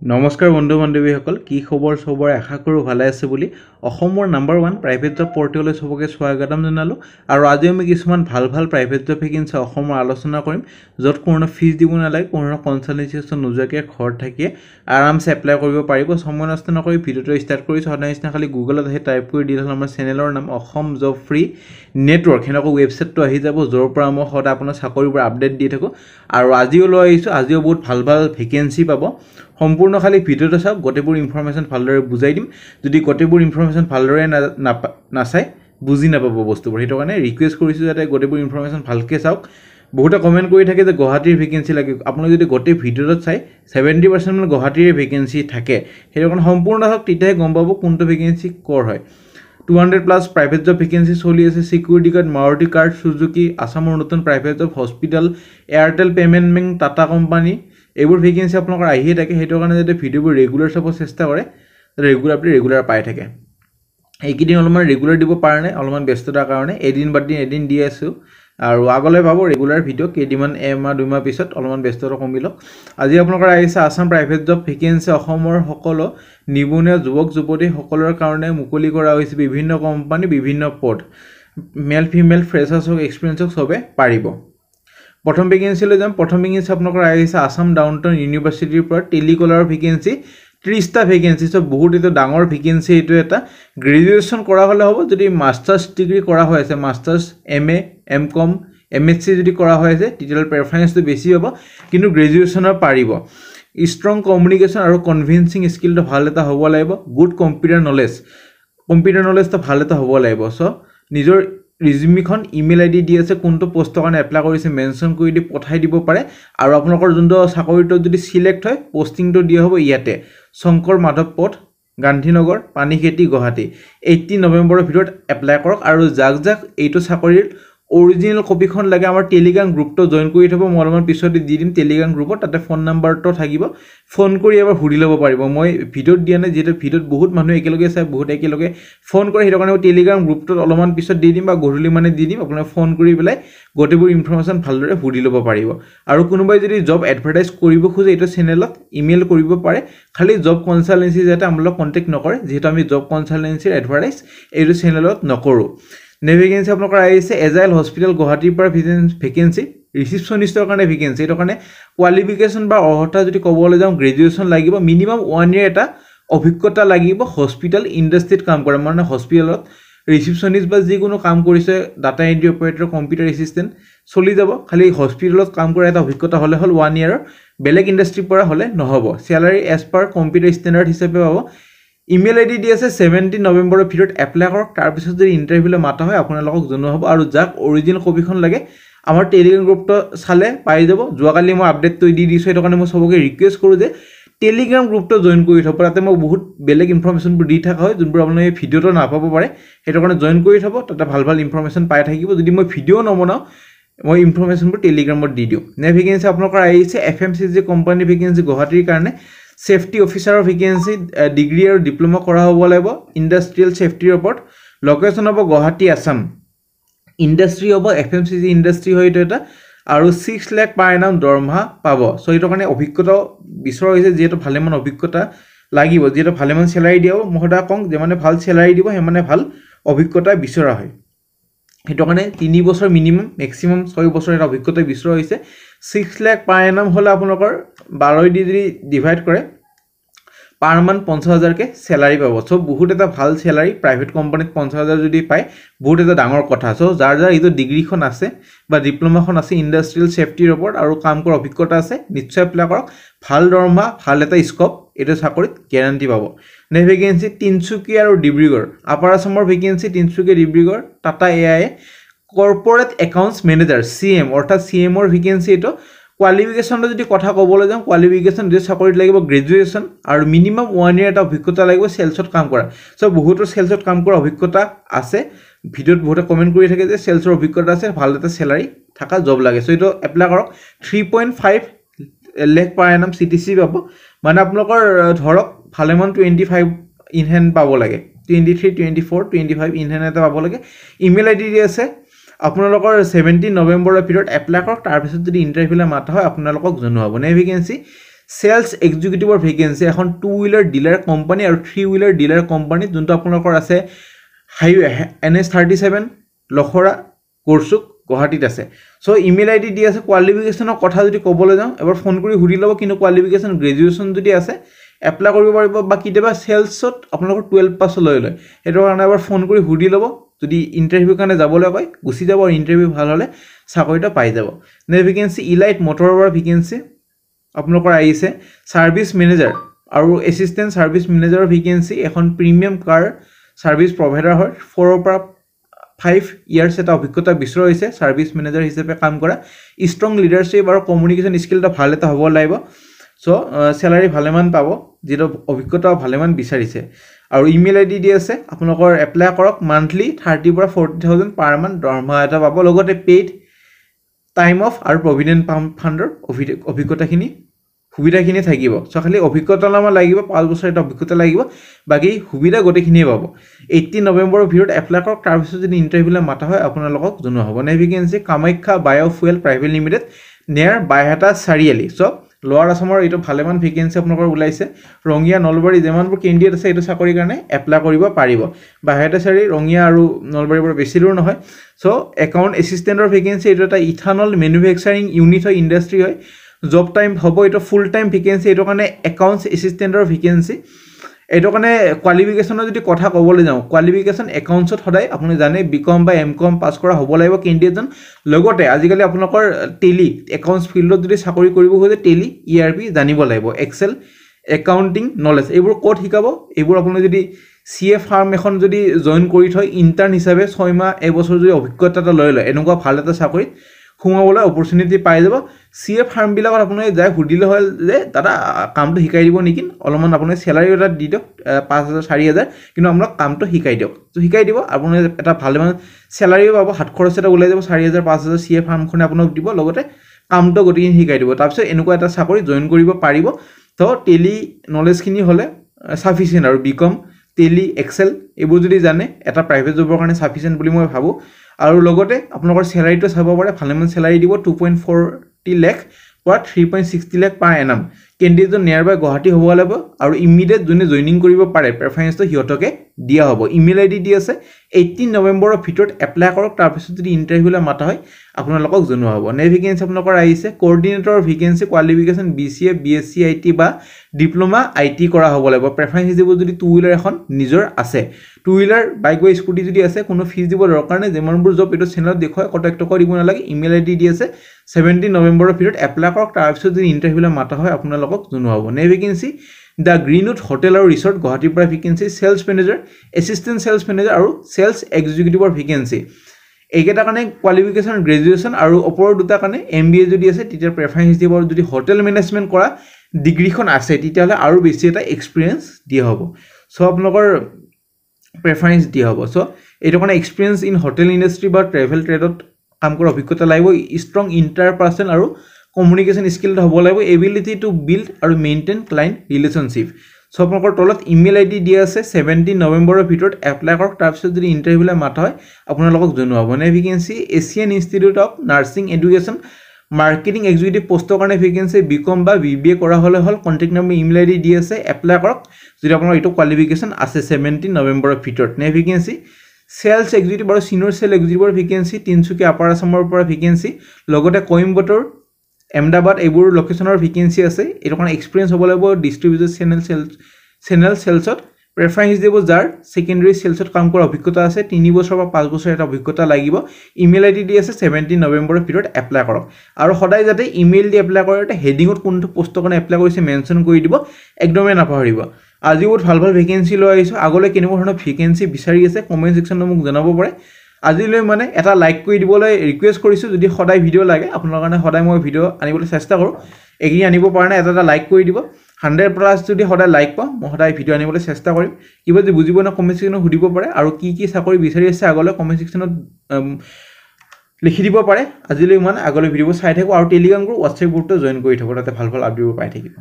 নমস্কাৰ বন্ধু বান্ধৱীসকল কি খবৰ সবৰ আশা কৰো ভালে আছে বুলি অসমৰ নাম্বাৰ 1 প্ৰাইভেট জব পৰ্টেললৈ সবকে স্বাগতম জনালো আৰু আজি আমি কিছুমান ভাল প্ৰাইভেট জব ভেকেন্সি অসমৰ আলোচনা কৰিম যত কোনো ফিজ দিব নালাগে কোনো কনসালটেন্সি নোজোৱাকৈ ঘৰ থাকি আৰামছে এপ্লাই কৰিব পাৰিব সময় নষ্ট নকৰি ভিডিওটো ষ্টাৰ্ট কৰিছো সদায়নিচিনা খালি গুগলত আহি টাইপ কৰি দিলে আমাৰ চেনেলৰ নাম অসম জব ফ্ৰী নেটৱৰ্ক হেনকো ৱেবছাইটটো আহি যাব যৰ পৰা মই সদায় আপোনাৰ চাকৰিবোৰ আপডেট দি থাকো আৰু আজিও লৈ আহিছো আজিও বহুত ভাল ভেকেন্সি পাব সম্পূৰ্ণ খালি ভিডিওটো চাওক গটেবোৰ ইনফৰমেশন ভালদৰে বুজাই দিম যদি গটেবোৰ ইনফৰমেশন ভালদৰে নাচাই বুজি নাপাব বস্তুবোৰ হেতু কাৰণে ৰিকুৱেষ্ট কৰিছো যাতে গটেবোৰ ইনফৰমেশন ভালকে চাওক বহুতে কমেন্ট কৰি থাকে যে গুৱাহাটীৰ ভেকেন্সি লাগে আপুনি যদি গটে ভিডিওটো চাই 70% মান গুৱাহাটীৰ ভেকেন্সি থাকে হেতু কাৰণে সম্পূৰ্ণ চাওক তেতিয়াহে গম পাব কোনটো ভেকেন্সি কৰ হয় 200 প্লাস প্ৰাইভেট জব ভেকেন্সি চলি আছে security guard Maruti card Suzuki আসামৰ নতুন private job hospital Airtel payment bank Tata company এইবোৰ ভেকেন্সি আপোনালোকৰ আহিয়ে থাকে হেতু কাৰণে যদি ভিডিওবোৰ ৰেগুলাৰ চাব চেষ্টা কৰে ৰেগুলাৰ পাই থাকে এইকিদিন অলপমান ৰেগুলাৰ দিব পাৰে নাই অলপমান ব্যস্ততাৰ কাৰণে এদিন বাদ দিন এদিন দি আছো আৰু আগলৈ পাব ৰেগুলাৰ ভিডিও কেদিমান এমাহ দুমাহ পিছত অলপমান ব্যস্ততা কমিল আজি আপোনালোকৰ আহিছে আসাম প্ৰাইভেট জব ভেকেন্সি অসমৰ সকলো নিবনুৱা যুৱক যুৱতী সকলৰ কাৰণে মুকলি কৰা হৈছে বিভিন্ন কোম্পানী বিভিন্ন পদ মেল ফিমেল ফ্ৰেছাৰ্ছ হক এক্সপেৰিয়েন্স হক সবে পাৰিব প্ৰথম ভেকেন্সি লৈ যাম প্ৰথম ভেকেন্সি আপোনালোকৰ আহিছে আসাম ডাউনটাউন ইউনিভাৰ্সিটিৰ পৰা টেলিকলাৰ ভেকেন্সি 30টা ভেকেন্সি সব বহুত এটো ডাঙৰ ভেকেন্সি এটো এটা গ্ৰেজুৱেচন কৰা হলে হ'ব যদি মাস্টাৰ্স ডিগ্ৰী কৰা হৈ আছে মাস্টাৰ্স এমএ এমকম এমএসসি যদি কৰা হৈ আছে টিটেল প্ৰেফাৰেন্সটো বেছি হ'ব কিন্তু গ্ৰেজুৱেচনৰ পাৰিব ষ্ট্ৰং কমিউনিকেশ্যন আৰু কনভিন্সিং স্কিলটো ভাল এটা হ'ব লাগিব গুড কম্পিউটাৰ নলেজটো ভাল এটা হ'ব লাগিব সো নিজৰ ৰিজিউমিখন ইমেইল আইডি দি আছে কোনটো পোষ্টৰ কাৰণে এপ্লাই কৰিছে মেনশন কৰি দি পঠাই দিব পাৰে আৰু আপোনালোকৰ যোনটো চাকৰিটো যদি সিলেক্ট হয় পোষ্টিংটো দিয়া হ'ব ইয়াতে শংকৰ মাধৱ পথ গান্ধীনগৰ পানীখেতি গুৱাহাটী 18 নৱেম্বৰৰ ভিতৰত এপ্লাই কৰক আৰু জাক এইটো চাকৰিৰ অৰিজিনাল কপিখন লাগে আমাৰ টেলিগ্ৰাম গ্ৰুপটো জয়েন কৰি থব মই অলপমান পিছত দি দিম টেলিগ্ৰাম গ্ৰুপত তাতে ফোন নাম্বাৰটো থাকিব ফোন কৰি এবাৰ হুৰি ল'ব পাৰিব মই ভিডিওত দিয়া নাই যেটো ভিডিওত বহুত মানুহ একেলগে চাই বহুত একেলগে ফোন কৰে হেতু কাৰণে টেলিগ্ৰাম গ্ৰুপটো অলপমান পিছত দি দিম বা গধুলি মানে দি দিম আপোনাক ফোন কৰি পেলাই গটেবোৰ ইনফৰমেশন ভালদৰে হুৰি ল'ব পাৰিব আৰু কোনোবাই যদি জব এডভাৰটাইজ কৰিব খোজে এটা চেনেলত ইমেইল কৰিব পাৰে খালি জব কনসালটেন্সি যাতে আমলক কন্টাক্ট নকৰে যেহেতু আমি জব কনসালটেন্সিৰ এডভাৰটাইজ এইটো চেনেলত নকৰো নেভিগেন্সি আপোনালোকৰ আহিছে এজাইল হস্পিটাল গুৱাহাটীৰ পৰা ভেকেন্সি ৰিসেপশনিষ্টৰ কাৰণে ভেকেন্সি এটো কাৰণে কোৱালিফিকেশন বা অৰ্হতা যদি ক'বলৈ যাওঁ গ্ৰেজুৱেচন লাগিব মিনিমাম 1 ইয়াৰ এটা অভিজ্ঞতা লাগিব হস্পিটাল ইন্ডাস্ট্ৰিত কাম কৰা মানে হস্পিটালত ৰিসেপশনিষ্ট বা যিকোনো কাম কৰিছে data entry operator computer assistant চলি যাব খালি হস্পিটালত কাম কৰা এটা অভিজ্ঞতা হলে হল 1 ইয়াৰৰ বেলেগ ইন্ডাস্ট্ৰি পৰা হলে নহব salary as per computer standard হিচাপে পাব ইমেইল আইডি দি আছে 17 নৱেম্বৰৰ ভিতৰত এপ্লাই কৰক তাৰ পিছত যদি ইন্টাৰভিউলৈ মাতা হয় আপোনালোকক জনোৱা হ'ব আৰু যাক অৰিজিনাল কপিখন লাগে আমাৰ টেলিগ্ৰাম গ্ৰুপটো চালে পাই যাব যোৱাকালি মই আপডেটটো দি দিছো এটো কাৰণে মই সবকে ৰিকুৱেষ্ট কৰো যে টেলিগ্ৰাম গ্ৰুপটো জয়েন কৰি থব তাতে মই বহুত বেলেগ ইনফৰমেশনবোৰ দি থাকা হয় যোনবোৰ আপোনালোকে এই ভিডিওটো নাপাব পাৰে হেতু কাৰণে জয়েন কৰি থব তাতে ভাল ইনফৰমেশন পাই থাকিব যদি মই ভিডিও নবনাও মই ইনফৰমেশনবোৰ টেলিগ্ৰামত দি দিও নে ভেকেন্সি আপোনালোকৰ আহিছে এফএমসিজি কোম্পানী ভেকেন্সি গুৱাহাটীৰ কাৰণে সেফটি অফিচাৰৰ ভেকেন্সি ডিগ্ৰী আৰু ডিপ্লোমা কৰা হ'ব লাগিব ইন্ডাস্ট্ৰিয়েল সেফটিৰ ওপৰত লোকেশন হ'ব গুৱাহাটী আসাম ইন্ডাস্ট্ৰি হ'ব এফএমসিজি ইন্ডাস্ট্ৰি হয় এটা আৰু 6 লাখ পাৰ এনাম দৰমহা পাব সো এইটো কাৰণে অভিজ্ঞতা বিচৰা হৈছে যেটো ভালেমান অভিজ্ঞতা লাগিব যেটো ভালেমান স্যালাৰি দিও মহদা কং যে মানে ভাল স্যালাৰি দিব হে মানে ভাল অভিজ্ঞতা বিচৰা হয় হেতু কাৰণে 3 বছৰ মিনিমাম ম্যাক্সিমাম 6 বছৰ এটা অভিজ্ঞতা বিচৰা হৈছে 6 লাখ পাৰ এনাম হলে আপোনালোকৰ 12 দি যদি ডিভাইড কৰে পাৰ মান 50000 কে স্যালাৰি পাব সো বহুত এটা ভাল স্যালাৰি প্ৰাইভেট কোম্পানীত 50000 যদি পায় বহুত এটা ডাঙৰ কথা সো যাৰ ইটো ডিগ্ৰীখন আছে বা ডিপ্লোমাখন আছে ইন্ডাস্ট্ৰিয়েল সেফটিৰ ওপৰত আৰু কাম কৰা অভিজ্ঞতা আছে নিশ্চয় এপ্লাই কৰক ভাল দৰমহা ভাল এটা স্কোপ এটা চাকৰিত গ্যাৰান্টি পাব নে ভেকেন্সি তিনচুকীয়া আৰু ডিব্ৰুগড় আপাৰ আসামৰ vacancy Tinsukia Dibrugarh Tata AI corporate accounts manager CM অৰ্থাৎ সিএমৰ ভেকেন্সি এটো কোৱালিফিকেশনটো যদি কথা ক'বলৈ যাওঁ কোৱালিফিকেশন যে চাকৰিত লাগিব গ্ৰেজুৱেচন আৰু মিনিমাম 1 ইয়াৰ এটা অভিজ্ঞতা লাগিব সেলছত কাম কৰা সো বহুতৰ সেলছত কাম কৰা অভিজ্ঞতা আছে ভিডিওত বহুত কমেন্ট কৰি থাকে যে সেলছৰ অভিজ্ঞতা আছে ভাল এটা স্যালাৰি থাকা জব লাগে সো এটো এপ্লাই কৰক 3.5 লাখ পাৰ এনাম সিটিসি পাব মানে আপোনালোকৰ ধৰক ভালেমান 25 ইন হ্যান্ড পাব লাগে 23 24 25 ইন হ্যান্ড এটা পাব লাগে ইমেইল আইডি দি আছে আপোনালোকৰ 17 নৱেম্বৰৰ ভিতৰত এপ্লাই কৰক তাৰ পিছত যদি ইন্টাৰভিউলৈ মাতা হয় আপোনালোকক জনোৱা হ'ব নে ভেকেন্সি সেলস এক্সিকিউটিভৰ ভেকেন্সি এখন 2 হুইলাৰ ডিলাৰ কোম্পানী আৰু 3 হুইলাৰ ডিলাৰ কোম্পানী যোনটো আপোনালোকৰ আছে হাইৱে NH37 লখৰা কোৰসুক গুৱাহাটীত আছে সো ইমেইল আইডি দি আছে কোৱালিফিকেশনৰ কথা যদি ক'বলৈ যাওঁ এবাৰ ফোন কৰি হুৰি ল'ব কিন্তু কোৱালিফিকেশন গ্ৰেজুৱেচন যদি আছে এপ্লাই কৰিব পাৰিব বা কিবা সেলছত আপোনালোকৰ 12 পাছ লৈ লয় এটো কাৰণে এবাৰ ফোন কৰি হুৰি ল'ব যদি ইন্টাৰভিউ কাৰণে যাবলৈ কয় গুছি যাব আৰু ইন্টাৰভিউ ভাল হলে চাকৰিটা পাই যাব নে ভেকেন্সি ইলাইট মটৰৰ ভেকেন্সি আপোনালোকৰ আহিছে সাৰ্ভিস মেনেজাৰ আৰু এসিস্টেন্ট সাৰ্ভিস মেনেজাৰৰ ভেকেন্সি এখন প্ৰিমিয়াম কাৰ সাৰ্ভিস প্ৰভাইডাৰ হয় 4 পৰা 5 ইয়াৰ্স এটা অভিজ্ঞতা বিচৰা হৈছে সাৰ্ভিস মেনেজাৰ হিচাপে কাম কৰা ষ্ট্ৰং লিডাৰশ্বিপ আৰু কমিউনিকেশন স্কিলটা ভাল এটা হ'ব লাগিব সো স্যালাৰি ভালেমান পাব যেটো অভিজ্ঞতা ভালেমান বিচাৰিছে আৰু ইমেইল আইডি দি আছে আপোনালোকৰ এপ্লাই কৰক মান্থলি 30 পৰা 40000 পাৰ মান্থ দৰমহা এটা পাব লগতে পেইড টাইম অফ আৰু প্ৰভিডেন্ট ফাণ্ডৰ অভিজ্ঞতাখিনি সুবিধাখিনি থাকিব সো খালি অভিজ্ঞতা নামা লাগিব 5 বছৰ এটা অভিজ্ঞতা লাগিব বাকি সুবিধা গটেখিনি পাব 18 নৱেম্বৰৰ ভিতৰত এপ্লাই কৰক তাৰ পিছত যদি ইন্টাৰভিউলৈ মাতা হয় আপোনালোকক জনোৱা হ'ব নে vacancy Kamakhya biofuel private limited নিয়াৰ বাইহাটা চাৰিআলি সো লোৱাৰ আসামৰ এইটো ভালেমান ভেকেন্সি আপোনালোকৰ ওলাইছে ৰঙিয়া নলবাৰী যেমানবোৰ কেন্ডিডেট আছে এইটো চাকৰি কাৰণে এপ্লাই কৰিব পাৰিব বাইহাটা চাৰি ৰঙিয়া আৰু নলবাৰীৰ পৰা বেছি দূৰ নহয় সো একাউন্ট এসিস্টেন্টৰ ভেকেন্সি এইটো এটা ইথানল মেনুফেকচাৰিং ইউনিট হয় ইন্ডাষ্ট্ৰি হয় জব টাইম হ'ব এটা ফুল টাইম ভেকেন্সি এইটো কাৰণে একাউন্টস এসিস্টেন্টৰ ভেকেন্সি এইটো কাৰণে কোৱালিফিকেশনৰ যদি কথা ক'বলৈ যাওঁ কোৱালিফিকেশন একাউন্টছত সদায় আপুনি জানে বিকম বা এমকম পাস কৰা হ'ব লাগিব কেন্ডিডেটজন লগতে আজিকালি আপোনালোকৰ টেলি একাউন্টস ফিল্ডত যদি চাকৰি কৰিব খোজে টেলি ERP জানিব লাগিব এক্সেল একাউন্টিং নলেজ এইবোৰ কোড শিকাব এইবোৰ আপুনি যদি CA ফাৰ্ম এখন যদি জয়েন কৰি থয় ইন্টাৰ্ন হিচাপে 6 মাহ এবছৰ যদি অভিজ্ঞতা এটা লৈ লয় এনেকুৱা ভাল এটা চাকৰিত খুমাবলৈ অপৰচুনিটি পাই যাব CA ফাৰ্ম বিলাকত আপুনি যাই হুদিলে হ'ল যে দাদা কামটো শিকাই দিব নেকি অলমান আপুনি স্যালাৰি এটা দি দিয়ক 5000 4000 কিন্তু আমৰা কামটো শিকাই দিয়ক তো শিকাই দিব আপুনি এটা ভালমান স্যালাৰিও পাব হাত খৰচ এটা ওলাই যাব 4000 5000 CA ফাৰ্মখনে আপোনাক দিব লগতে কামটো গটিখিনি শিকাই দিব তাৰপিছত এনেকুৱা এটা চাকৰি জয়েন কৰিব পাৰিব তো টেলি নলেজখিনি হলে সাফিসিয়েন্ট আৰু বিকম টেলি এক্সেল এইবোৰ যদি জানে এটা প্ৰাইভেট জবৰ কাৰণে সাফিসিয়েন্ট বুলি মই ভাবো আৰু লগতে আপোনালোকৰ স্যালাৰিটো চাব পাৰে ভালেমান স্যালাৰি দিব 2.40 লাখ পৰা 3.60 লাখ পাৰ এনাম কেন্ডিডেট নিয়াৰবাই গুৱাহাটী হ'ব লাগিব আৰু ইমিডিয়েট যোনে জয়েনিং কৰিব পাৰে প্ৰেফাৰেন্সটো হিয়তকে দিয়া হ'ব ইমেইল আইডি দি আছে 18 নৱেম্বৰৰ ভিতৰত এপ্লাই কৰক তাৰ পিছত যদি ইন্টাৰভিউলৈ মাতা হয় আপোনালোকক জনোৱা হ'ব নে ভেকেন্সি আপোনালোকৰ আহিছে coordinator vacancy qualification BCA BSc IT বা ডিপ্লোমা IT কৰা হ'ব লাগিব প্ৰেফাৰেন্স দিব যদি 2 হুইলাৰ এখন নিজৰ আছে 2 হুইলাৰ বাইক বা স্কুটি যদি আছে কোনো ফিজ দিব দৰকাৰ নাই যেমনবোৰ জব এটো চেনেলত দেখুৱাই কন্টাক্ট কৰিব নালাগে ইমেইল আইডি দি আছে 17 নৱেম্বৰৰ ভিতৰত এপ্লাই কৰক তাৰ পিছত যদি ইন্টাৰভিউলৈ মাতা হয় আপোনালোকক জনোৱা হ'ব নে vacancy The Greenwood Hotel and Resort Guwahati পৰা vacancy sales manager assistant sales manager আৰু সেলস এক্সিকিউটিভৰ ভেকেন্সি এইকেইটা কাৰণে কোৱালিফিকেশন গ্ৰেজুৱেচন আৰু ওপৰৰ দুটা কাৰণে MBA যদি আছে তেতিয়া প্ৰেফাৰেন্স দিব আৰু যদি হোটেল মেনেজমেন্ট কৰা ডিগ্ৰীখন আছে তেতিয়ালে আৰু বেছি এটা এক্সপেৰিয়েন্স দিয়া হ'ব সো আপোনালোকৰ প্ৰেফাৰেন্স দিয়া হ'ব সো এইটো কাৰণে এক্সপেৰিয়েন্স ইন হোটেল ইন্ডাষ্ট্ৰি বা ট্ৰেভেল ট্ৰেডত কাম কৰা অভিজ্ঞতা লাগিব ষ্ট্ৰং ইন্টাৰপাৰ্সন আৰু communication skill to hobo laibo ability to build or maintain client relationship so আপোনালোকৰ তলত ইমেইল আইডি দিয়া আছে 17 নৱেম্বৰৰ ভিতৰত এপ্লাই কৰক তাৰ পিছত যদি ইন্টাৰভিউলৈ মাতা হয় আপোনালোকক জনোৱা হ'ব নে vacancy Asian institute of nursing education marketing executive পোষ্টৰ কাৰণে ভেকেন্সি বিকম বা BBA কৰা হলে হল কন্টাক্ট নম্বৰ ইমেইল আইডি দি আছে এপ্লাই কৰক যদি আপোনাৰ এটো কোৱালিফিকেশন আছে 17 নৱেম্বৰৰ ভিতৰত নে ভেকেন্সি সেলস এক্সিকিউটিভ আৰু সিনিয়ৰ সেল এক্সিকিউটিভৰ ভেকেন্সি তিনচুকীয়া আপাৰ আসামৰ পৰা ভেকেন্সি লগতে কইম্বটৰ Ahmedabad এইবোৰ লোকেশনৰ ভেকেন্সি আছে এটো কাৰণে এক্সপেৰিয়েন্স হ'ব লাগিব ডিস্ট্ৰিবিউটৰ চেনেল সেলছত প্ৰেফাৰেন্স দিব যাৰ সেকেন্ডাৰী সেলছত কাম কৰা অভিজ্ঞতা আছে 3 বছৰ বা 5 বছৰ এটা অভিজ্ঞতা লাগিব ইমেইল আইডি দি আছে 17 নৱেম্বৰৰ ভিতৰত এপ্লাই কৰক আৰু সদায় যাতে ইমেইল দি এপ্লাই কৰে এটা হেডিংত কোনটো পোষ্টৰ কাৰণে এপ্লাই কৰিছে মেনশন কৰি দিব একদমে নাপাহৰিব আজি বহুত ভাল ভাল ভেকেন্সি লৈ আহিছো আগলৈ কেনেকুৱা ধৰণৰ ভেকেন্সি বিচাৰি আছে কমেন্ট সেকশনত মোক জনাব পাৰে আজিলৈ মানে এটা লাইক কৰি দিবলৈ ৰিকুৱেষ্ট কৰিছো যদি সদায় ভিডিও লাগে আপোনালোকৰ কাৰণে সদায় মই ভিডিও আনিবলৈ চেষ্টা কৰো এগি আনিব পৰা নাই এটা লাইক কৰি দিব 100 প্লাস যদি সদায় লাইক পাম মই সদায় ভিডিও আনিবলৈ চেষ্টা কৰিম কিবা যদি বুজিব না কমেন্ট সেকশনত সুধিব পাৰে আৰু কি চাকৰি বিচাৰি আছে আগলৈ কমেন্ট সেকশনত লিখি দিব পাৰে আজিলৈ মানে আগলৈ ভিডিও চাই থাকো আৰু টেলিগ্ৰাম গ্ৰুপ WhatsApp গ্ৰুপটো জয়েন কৰি থাকো তাতে ভাল ভাল আপডেট পাই থাকিব